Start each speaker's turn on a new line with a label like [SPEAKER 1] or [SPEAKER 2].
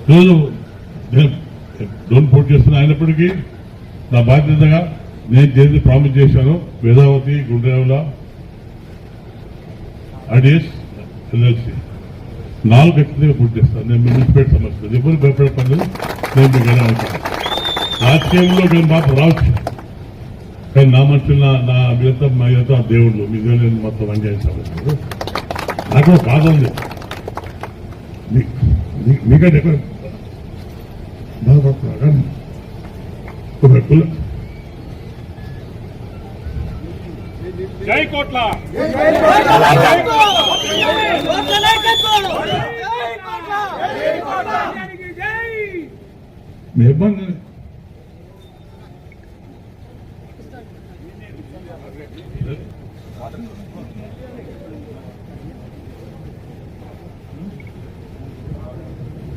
[SPEAKER 1] ఈరోజు డోన్ పోటీ చేస్తున్నా అయినప్పటికీ నా బాధ్యతగా నేను చేసి ప్రామిస్ చేశాను. వేదావతి, గుండ్రేవుల, ఐడిఎస్, ఎల్ఎల్సి 4 ఖచ్చితంగా పూర్తి చేస్తాను. నేను మున్సిపల్ సమస్య ఎవరు భయపడతాను. నేను మీకు అనుకుంటాను రాజకీయంలో నేను మాకు రావచ్చు, కానీ నా మనుషులు నా మిగతా మిగతా దేవుళ్ళు మీ దేవుళ్ళు మొత్తం అంజాయి సమస్యలు నాకు బాధ ఉంది. మీకంటే ఎక్కువ బాధపడుతున్నా కానీ
[SPEAKER 2] జై కోట్ల
[SPEAKER 1] మెహర్బాన్